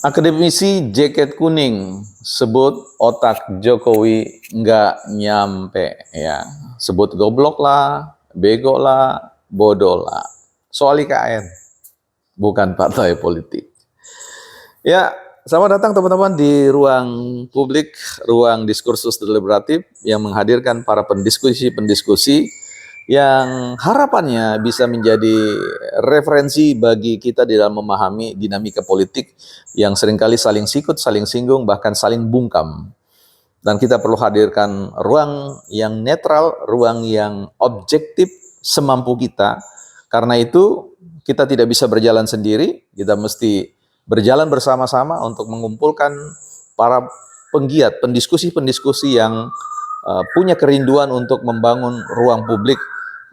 Akademisi jaket kuning sebut otak Jokowi nggak nyampe ya. Sebut goblok lah, bego lah, bodoh lah. Soal IKN, bukan partai politik. Ya, selamat datang teman-teman di ruang publik, ruang diskursus deliberatif yang menghadirkan para pendiskusi-pendiskusi yang harapannya bisa menjadi referensi bagi kita di dalam memahami dinamika politik yang seringkali saling sikut, saling singgung, bahkan saling bungkam. Dan kita perlu hadirkan ruang yang netral, ruang yang objektif semampu kita. Karena itu kita tidak bisa berjalan sendiri, kita mesti berjalan bersama-sama untuk mengumpulkan para penggiat, pendiskusi-pendiskusi yang punya kerinduan untuk membangun ruang publik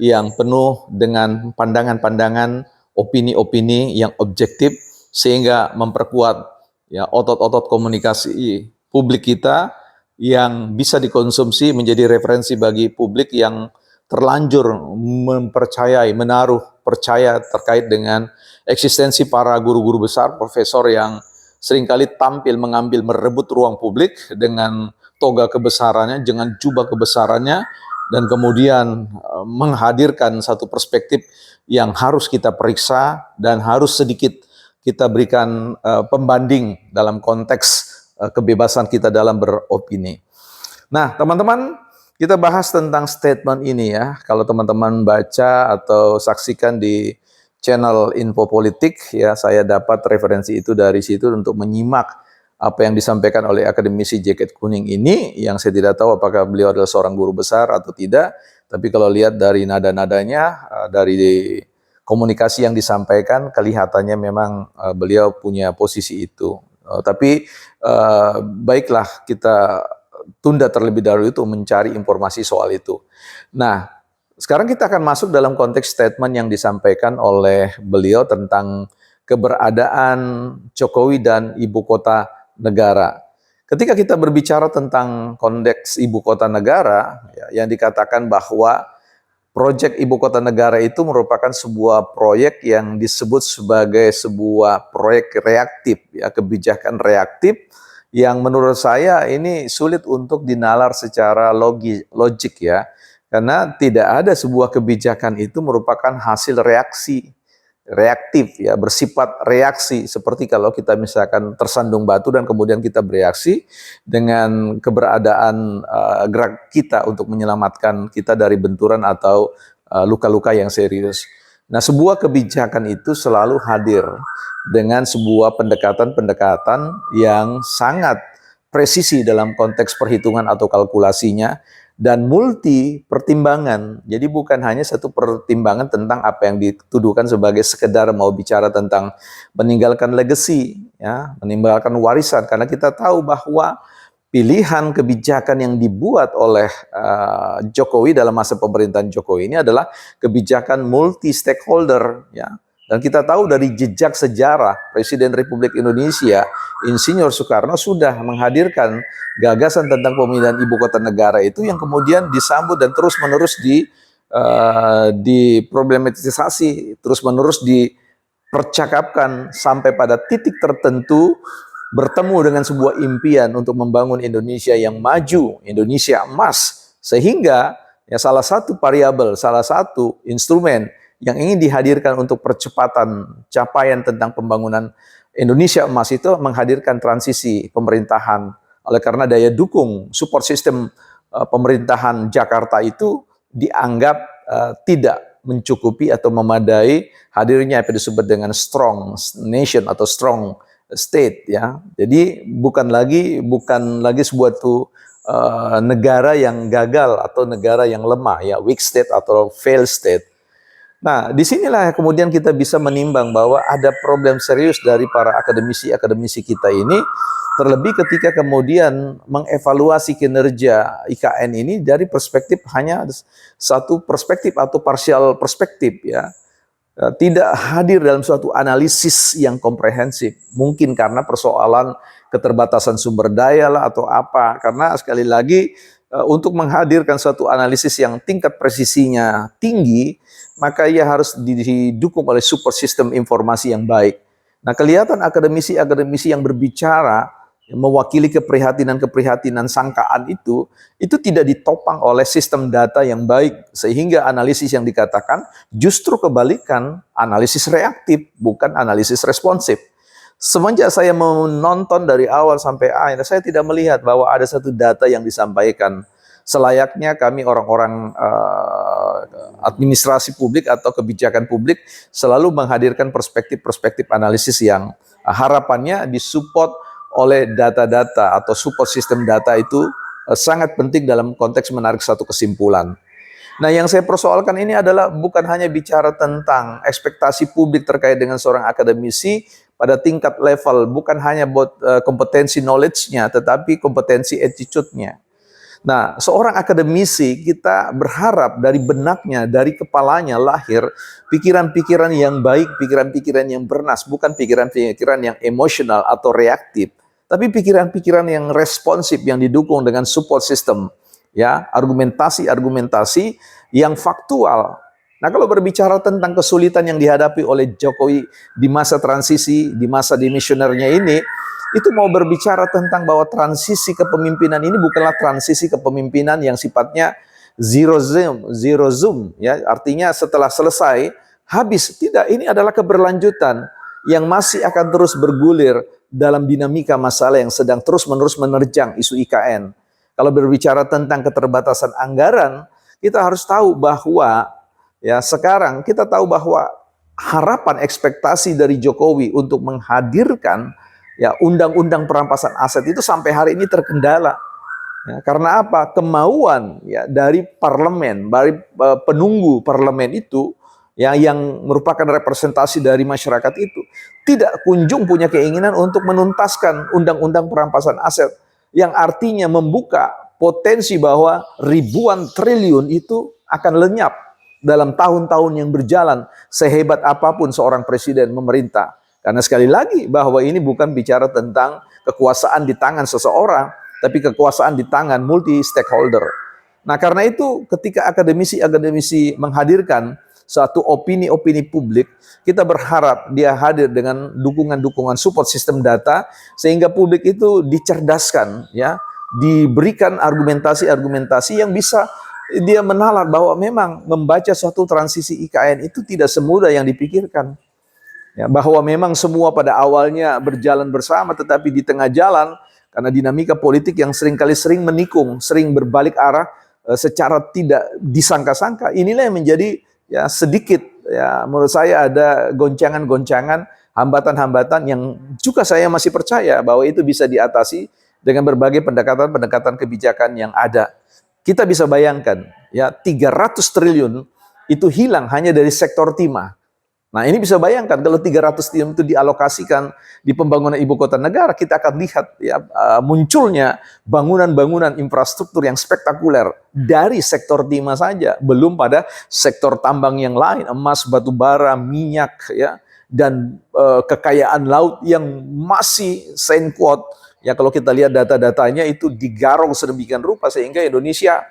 yang penuh dengan pandangan-pandangan, opini-opini yang objektif sehingga memperkuat ya otot-otot komunikasi publik kita yang bisa dikonsumsi menjadi referensi bagi publik yang terlanjur mempercayai, menaruh percaya terkait dengan eksistensi para guru-guru besar, profesor yang seringkali tampil mengambil merebut ruang publik dengan toga kebesarannya, dengan jubah kebesarannya, dan kemudian menghadirkan satu perspektif yang harus kita periksa dan harus sedikit kita berikan pembanding dalam konteks kebebasan kita dalam beropini. Nah, teman-teman, kita bahas tentang statement ini ya. Kalau teman-teman baca atau saksikan di channel Info Politik, ya saya dapat referensi itu dari situ untuk menyimak apa yang disampaikan oleh akademisi jaket kuning ini, yang saya tidak tahu apakah beliau adalah seorang guru besar atau tidak, tapi kalau lihat dari nada-nadanya, dari komunikasi yang disampaikan, kelihatannya memang beliau punya posisi itu. Tapi baiklah kita tunda terlebih dahulu itu mencari informasi soal itu. Nah, sekarang kita akan masuk dalam konteks statement yang disampaikan oleh beliau tentang keberadaan Jokowi dan ibu kota negara. Ketika kita berbicara tentang konteks ibu kota negara, ya, yang dikatakan bahwa proyek ibu kota negara itu merupakan sebuah proyek yang disebut sebagai sebuah proyek reaktif, ya, kebijakan reaktif yang menurut saya ini sulit untuk dinalar secara logik ya. Karena tidak ada sebuah kebijakan itu merupakan hasil reaktif ya, bersifat reaksi, seperti kalau kita misalkan tersandung batu dan kemudian kita bereaksi dengan keberadaan gerak kita untuk menyelamatkan kita dari benturan atau luka-luka yang serius. Nah, sebuah kebijakan itu selalu hadir dengan sebuah pendekatan-pendekatan yang sangat presisi dalam konteks perhitungan atau kalkulasinya dan multi pertimbangan. Jadi bukan hanya satu pertimbangan tentang apa yang dituduhkan sebagai sekedar mau bicara tentang meninggalkan legacy, ya, meninggalkan warisan, karena kita tahu bahwa pilihan kebijakan yang dibuat oleh Jokowi dalam masa pemerintahan Jokowi ini adalah kebijakan multi stakeholder, ya. Dan kita tahu dari jejak sejarah Presiden Republik Indonesia Insinyur Soekarno sudah menghadirkan gagasan tentang pemindahan ibu kota negara itu yang kemudian disambut dan terus-menerus diproblematisasi, terus-menerus dipercakapkan sampai pada titik tertentu bertemu dengan sebuah impian untuk membangun Indonesia yang maju, Indonesia emas, sehingga ya salah satu variabel, salah satu instrumen yang ingin dihadirkan untuk percepatan capaian tentang pembangunan Indonesia emas itu menghadirkan transisi pemerintahan. Oleh karena daya dukung support system pemerintahan Jakarta itu dianggap tidak mencukupi atau memadai hadirnya apa disebut dengan strong nation atau strong state, ya. Jadi bukan lagi sebuah negara yang gagal atau negara yang lemah, ya, weak state atau failed state. Nah, disinilah kemudian kita bisa menimbang bahwa ada problem serius dari para akademisi kita ini, terlebih ketika kemudian mengevaluasi kinerja IKN ini dari perspektif hanya satu perspektif atau parsial perspektif, ya. Tidak hadir dalam suatu analisis yang komprehensif. Mungkin karena persoalan keterbatasan sumber daya lah atau apa. Karena sekali lagi untuk menghadirkan suatu analisis yang tingkat presisinya tinggi, maka ia harus didukung oleh super sistem informasi yang baik. Nah, kelihatan akademisi-akademisi yang berbicara, mewakili keprihatinan-keprihatinan sangkaan itu tidak ditopang oleh sistem data yang baik, sehingga analisis yang dikatakan justru kebalikan, analisis reaktif, bukan analisis responsif. Semenjak saya menonton dari awal sampai akhir, saya tidak melihat bahwa ada satu data yang disampaikan. Selayaknya kami orang-orang administrasi publik atau kebijakan publik selalu menghadirkan perspektif-perspektif analisis yang harapannya disupport oleh data-data atau support sistem data itu sangat penting dalam konteks menarik satu kesimpulan. Nah, yang saya persoalkan ini adalah bukan hanya bicara tentang ekspektasi publik terkait dengan seorang akademisi pada tingkat level, bukan hanya buat kompetensi knowledge-nya, tetapi kompetensi attitude-nya. Nah, seorang akademisi kita berharap dari benaknya, dari kepalanya lahir pikiran-pikiran yang baik, pikiran-pikiran yang bernas, bukan pikiran-pikiran yang emosional atau reaktif, tapi pikiran-pikiran yang responsif yang didukung dengan support system, ya, argumentasi-argumentasi yang faktual. Nah, kalau berbicara tentang kesulitan yang dihadapi oleh Jokowi di masa transisi, di masa dimisionernya ini, itu mau berbicara tentang bahwa transisi kepemimpinan ini bukanlah transisi kepemimpinan yang sifatnya zero zoom, ya, artinya setelah selesai habis. Tidak, ini adalah keberlanjutan yang masih akan terus bergulir dalam dinamika masalah yang sedang terus-menerus menerjang isu IKN. Kalau berbicara tentang keterbatasan anggaran, kita harus tahu bahwa ya sekarang kita tahu bahwa harapan ekspektasi dari Jokowi untuk menghadirkan ya undang-undang perampasan aset itu sampai hari ini terkendala. Ya, karena apa? Kemauan ya dari parlemen, dari penunggu parlemen itu ya, yang merupakan representasi dari masyarakat itu tidak kunjung punya keinginan untuk menuntaskan undang-undang perampasan aset, yang artinya membuka potensi bahwa ribuan triliun itu akan lenyap dalam tahun-tahun yang berjalan, sehebat apapun seorang presiden memerintah. Karena sekali lagi bahwa ini bukan bicara tentang kekuasaan di tangan seseorang, tapi kekuasaan di tangan multi stakeholder. Nah, karena itu ketika akademisi-akademisi menghadirkan satu opini-opini publik, kita berharap dia hadir dengan dukungan-dukungan support sistem data, sehingga publik itu dicerdaskan, ya, diberikan argumentasi-argumentasi yang bisa dia menalar bahwa memang membaca suatu transisi IKN itu tidak semudah yang dipikirkan. Ya, bahwa memang semua pada awalnya berjalan bersama, tetapi di tengah jalan karena dinamika politik yang sering menikung, sering berbalik arah secara tidak disangka-sangka, inilah yang menjadi ya sedikit ya menurut saya ada goncangan-goncangan, hambatan-hambatan yang juga saya masih percaya bahwa itu bisa diatasi dengan berbagai pendekatan-pendekatan kebijakan yang ada. Kita bisa bayangkan ya 300 triliun itu hilang hanya dari sektor timah. Nah, ini bisa bayangkan kalau 300 triliun itu dialokasikan di pembangunan ibu kota negara, kita akan lihat ya munculnya bangunan-bangunan infrastruktur yang spektakuler dari sektor timah saja, belum pada sektor tambang yang lain, emas, batu bara, minyak ya, dan kekayaan laut yang masih quote ya, kalau kita lihat data-datanya itu digarong sedemikian rupa sehingga Indonesia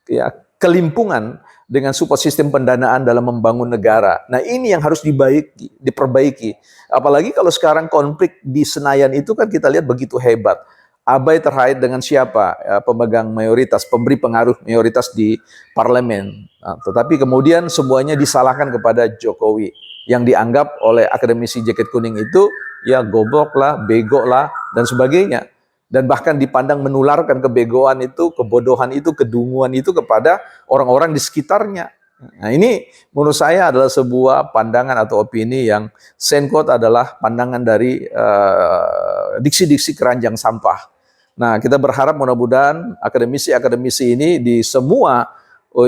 ya kelimpungan dengan support sistem pendanaan dalam membangun negara. Nah, ini yang harus diperbaiki. Apalagi kalau sekarang konflik di Senayan itu kan kita lihat begitu hebat. Abai terkait dengan siapa? Ya, pemegang mayoritas, pemberi pengaruh mayoritas di parlemen. Nah, tetapi kemudian semuanya disalahkan kepada Jokowi, yang dianggap oleh akademisi jaket kuning itu ya goblok lah, bego lah, dan sebagainya. Dan bahkan dipandang menularkan kebegoan itu, kebodohan itu, kedunguan itu kepada orang-orang di sekitarnya. Nah, ini menurut saya adalah sebuah pandangan atau opini yang quote adalah pandangan dari diksi-diksi keranjang sampah. Nah, kita berharap mudah-mudahan akademisi-akademisi ini di semua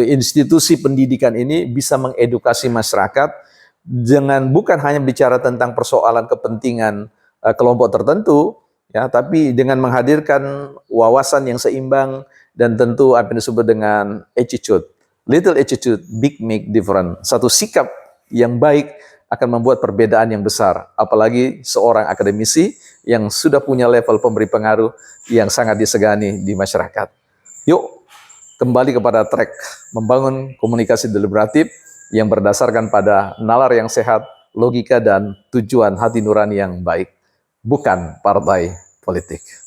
institusi pendidikan ini bisa mengedukasi masyarakat dengan bukan hanya bicara tentang persoalan kepentingan kelompok tertentu, ya, tapi dengan menghadirkan wawasan yang seimbang dan tentu apa yang disebut dengan attitude. Little attitude, big make difference. Satu sikap yang baik akan membuat perbedaan yang besar. Apalagi seorang akademisi yang sudah punya level pemberi pengaruh yang sangat disegani di masyarakat. Yuk, kembali kepada track membangun komunikasi deliberatif yang berdasarkan pada nalar yang sehat, logika dan tujuan hati nurani yang baik, bukan partai politik.